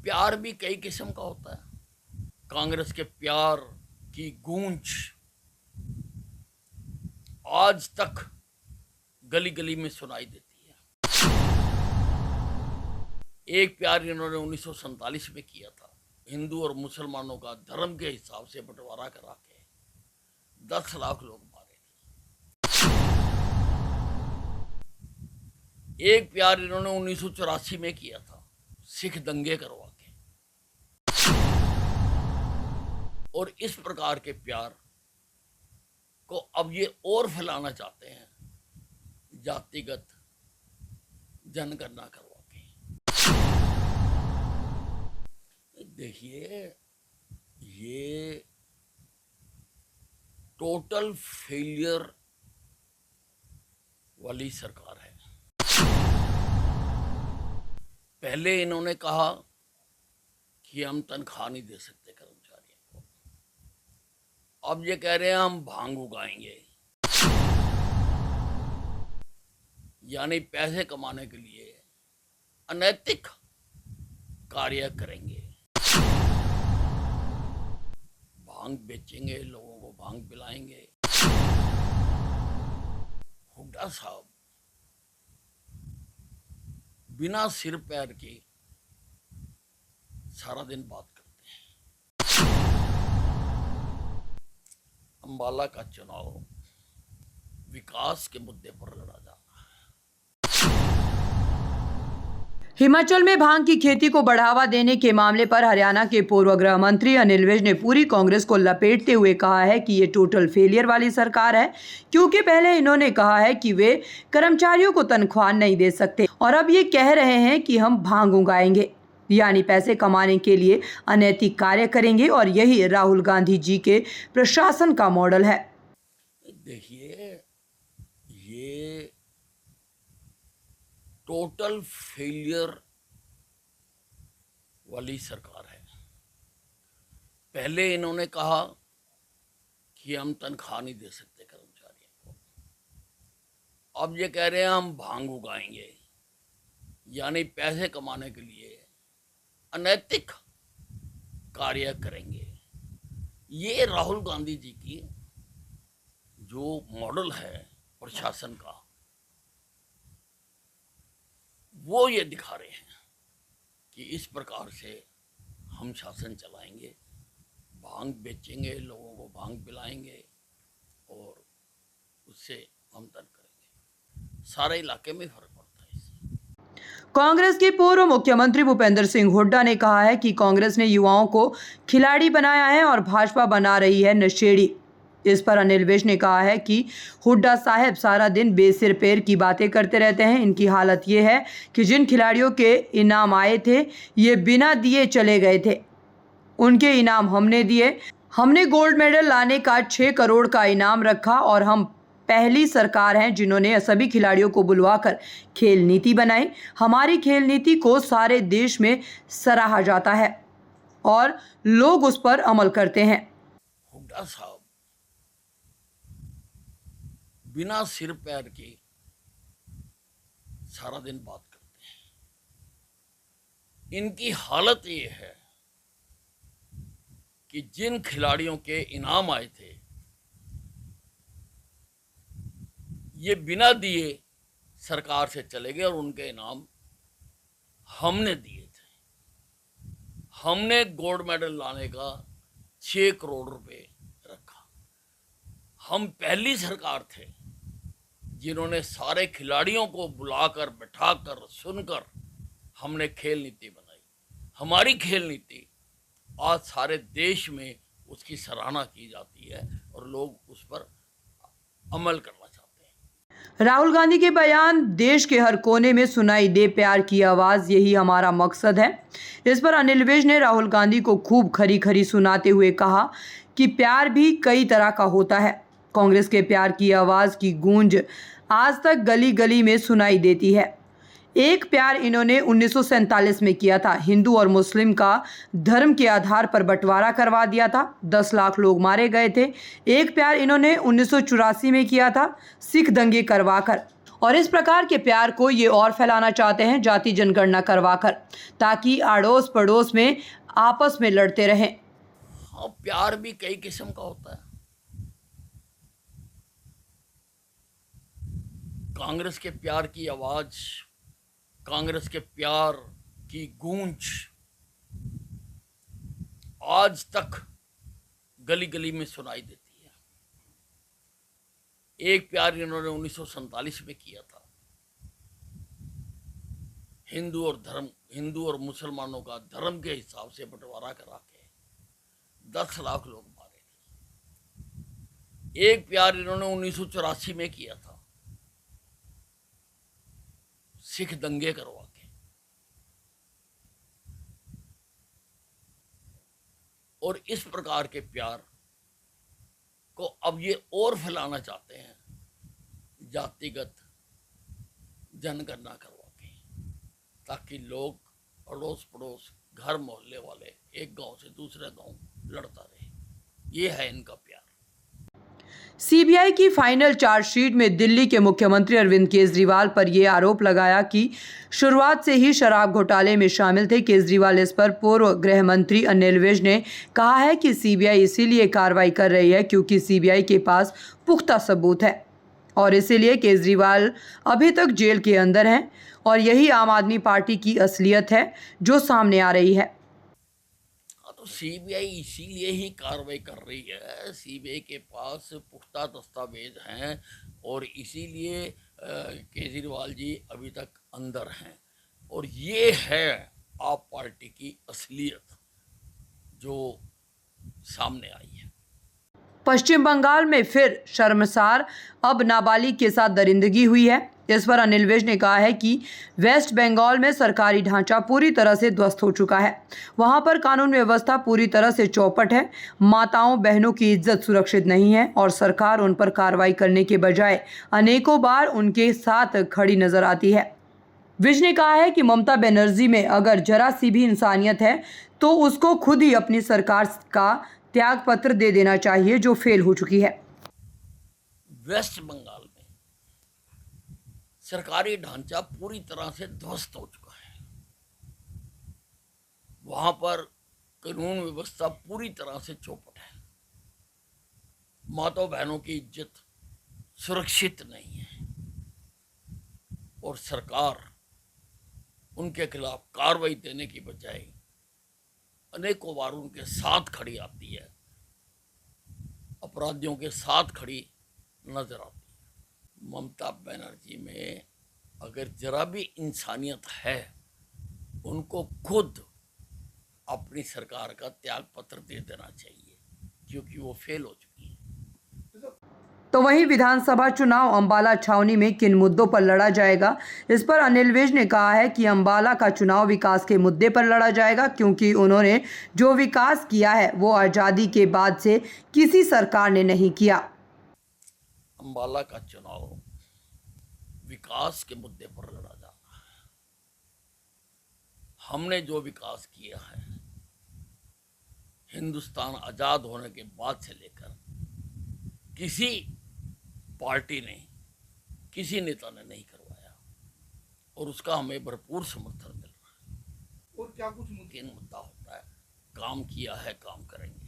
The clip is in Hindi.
प्यार भी कई किस्म का होता है। कांग्रेस के प्यार की गूंज आज तक गली गली में सुनाई देती है। एक प्यार इन्होंने 1947 में किया था, हिंदू और मुसलमानों का धर्म के हिसाब से बंटवारा करा के 10 लाख लोग मारे थे। एक प्यार इन्होंने 1984 में किया था, सिख दंगे करवा के। और इस प्रकार के प्यार को अब ये और फैलाना चाहते हैं, जातिगत जनगणना करवा के। देखिए, ये टोटल फेलियर वाली सरकार है। पहले इन्होंने कहा कि हम तनख्वाह नहीं दे सकते कर्मचारियों को, अब ये कह रहे हैं हम भांग उगाएंगे, यानी पैसे कमाने के लिए अनैतिक कार्य करेंगे। भांग बेचेंगे, लोगों को भांग पिलाएंगे। हुड्डा साहब बिना सिर पैर के सारा दिन बात करते हैं। अंबाला का चुनाव विकास के मुद्दे पर लड़ा जाना। हिमाचल में भांग की खेती को बढ़ावा देने के मामले पर हरियाणा के पूर्व गृह मंत्री अनिल विज ने पूरी कांग्रेस को लपेटते हुए कहा है कि ये टोटल फेलियर वाली सरकार है, क्योंकि पहले इन्होंने कहा है कि वे कर्मचारियों को तनख्वाह नहीं दे सकते और अब ये कह रहे हैं कि हम भांग उगाएंगे, यानी पैसे कमाने के लिए अनैतिक कार्य करेंगे। और यही राहुल गांधी जी के प्रशासन का मॉडल है। देखिए, ये टोटल फेलियर वाली सरकार है। पहले इन्होंने कहा कि हम तनख्वाह नहीं दे सकते कर्मचारियों को, अब ये कह रहे हैं हम भांग उगाएंगे, यानी पैसे कमाने के लिए अनैतिक कार्य करेंगे। ये राहुल गांधी जी की जो मॉडल है प्रशासन का, वो ये दिखा रहे हैं कि इस प्रकार से हम शासन चलाएंगे, भांग बेचेंगे, लोगों को भांग पिलाएंगे और उससे आमदन करेंगे। सारे इलाके में फर्क पड़ता है इससे। कांग्रेस के पूर्व मुख्यमंत्री भूपेंद्र सिंह हुड्डा ने कहा है कि कांग्रेस ने युवाओं को खिलाड़ी बनाया है और भाजपा बना रही है नशेड़ी। इस पर अनिल विज ने कहा है कि हुड्डा साहब सारा दिन बेसिर पैर की बातें करते रहते हैं। इनकी हालत ये है कि जिन खिलाड़ियों के इनाम आए थे ये बिना दिए चले गए थे, उनके इनाम हमने दिए। हमने गोल्ड मेडल लाने का 6 करोड़ का इनाम रखा और हम पहली सरकार हैं जिन्होंने सभी खिलाड़ियों को बुलवाकर खेल नीति बनाई। हमारी खेल नीति को सारे देश में सराहा जाता है और लोग उस पर अमल करते हैं। हुड्डा साहब बिना सिर पैर के सारा दिन बात करते हैं। इनकी हालत ये है कि जिन खिलाड़ियों के इनाम आए थे ये बिना दिए सरकार से चले गए और उनके इनाम हमने दिए थे। हमने गोल्ड मेडल लाने का 6 करोड़ रुपए रखा। हम पहली सरकार थे जिन्होंने सारे खिलाड़ियों को बुलाकर बैठाकर सुनकर हमने खेल नीति बनाई। हमारी खेल नीति आज सारे देश में उसकी सराहना की जाती है और लोग उस पर अमल करना चाहते हैं। राहुल गांधी के बयान देश के हर कोने में सुनाई दे, प्यार की आवाज़ यही हमारा मकसद है। इस पर अनिल विज ने राहुल गांधी को खूब खरी खरी सुनाते हुए कहा कि प्यार भी कई तरह का होता है। कांग्रेस के प्यार की आवाज़ की गूंज आज तक गली गली में सुनाई देती है। एक प्यार इन्होंने 1947 में किया था, हिंदू और मुस्लिम का धर्म के आधार पर बंटवारा करवा दिया था, 10 लाख लोग मारे गए थे। एक प्यार इन्होंने 1984 में किया था, सिख दंगे करवाकर। और इस प्रकार के प्यार को ये और फैलाना चाहते हैं जाति जनगणना करवाकर, ताकि अड़ोस पड़ोस में आपस में लड़ते रहें। हाँ, प्यार भी कई किस्म का होता है। कांग्रेस के प्यार की आवाज, कांग्रेस के प्यार की गूंज आज तक गली गली में सुनाई देती है। एक प्यार इन्होंने 1947 में किया था। हिंदू और मुसलमानों का धर्म के हिसाब से बंटवारा करा के 10 लाख लोग मारे थे। एक प्यार इन्होंने 1984 में किया था, सिख दंगे करवा के। और इस प्रकार के प्यार को अब ये और फैलाना चाहते हैं जातिगत जनगणना करवा के, ताकि लोग अड़ोस पड़ोस घर मोहल्ले वाले एक गांव से दूसरे गांव लड़ता रहे। ये है इनका प्यार। सीबीआई की फाइनल चार्जशीट में दिल्ली के मुख्यमंत्री अरविंद केजरीवाल पर यह आरोप लगाया कि शुरुआत से ही शराब घोटाले में शामिल थे। केजरीवाल इस पर पूर्व गृह मंत्री अनिल विज ने कहा है कि सीबीआई इसीलिए कार्रवाई कर रही है क्योंकि सीबीआई के पास पुख्ता सबूत है और इसीलिए केजरीवाल अभी तक जेल के अंदर हैं और यही आम आदमी पार्टी की असलियत है जो सामने आ रही है। तो सीबीआई इसीलिए ही कार्रवाई कर रही है। सीबीआई के पास पुख्ता दस्तावेज हैं और इसीलिए केजरीवाल जी अभी तक अंदर हैं। और ये है आप पार्टी की असलियत जो सामने आई है। पश्चिम बंगाल में फिर शर्मसार अब नाबालिग के साथ दरिंदगी हुई है। इस पर अनिल विज ने कहा है कि वेस्ट बंगाल में सरकारी ढांचा पूरी तरह से ध्वस्त हो चुका है। वहां पर कानून व्यवस्था पूरी तरह से चौपट है। माताओं बहनों की इज्जत सुरक्षित नहीं है और सरकार उन पर कार्रवाई करने के बजाय अनेकों बार उनके साथ खड़ी नजर आती है। विज ने कहा है कि ममता बनर्जी में अगर जरा सी भी इंसानियत है तो उसको खुद ही अपनी सरकार का त्याग पत्र दे देना चाहिए जो फेल हो चुकी है। वेस्ट बंगाल में सरकारी ढांचा पूरी तरह से ध्वस्त हो चुका है। वहां पर कानून व्यवस्था पूरी तरह से चौपट है। माताओं बहनों की इज्जत सुरक्षित नहीं है और सरकार उनके खिलाफ कार्रवाई देने की बजाय अनेकों बार उनके साथ खड़ी आती है, अपराधियों के साथ खड़ी नजर आती है। ममता बनर्जी में अगर जरा भी इंसानियत है, उनको खुद अपनी सरकार का त्याग पत्र दे देना चाहिए क्योंकि वो फेल हो चुकी है। तो वहीं विधानसभा चुनाव अंबाला छावनी में किन मुद्दों पर लड़ा जाएगा, इस पर अनिल विज ने कहा है कि अंबाला का चुनाव विकास के मुद्दे पर लड़ा जाएगा क्योंकि उन्होंने जो विकास किया है वो आज़ादी के बाद से किसी सरकार ने नहीं किया। अंबाला का चुनाव विकास के मुद्दे पर लड़ा जाना है। हमने जो विकास किया है हिंदुस्तान आजाद होने के बाद से लेकर किसी पार्टी ने, किसी नेता ने नहीं करवाया और उसका हमें भरपूर समर्थन मिल रहा है। और क्या कुछ मुद्दा होता है, काम किया है, काम करेंगे।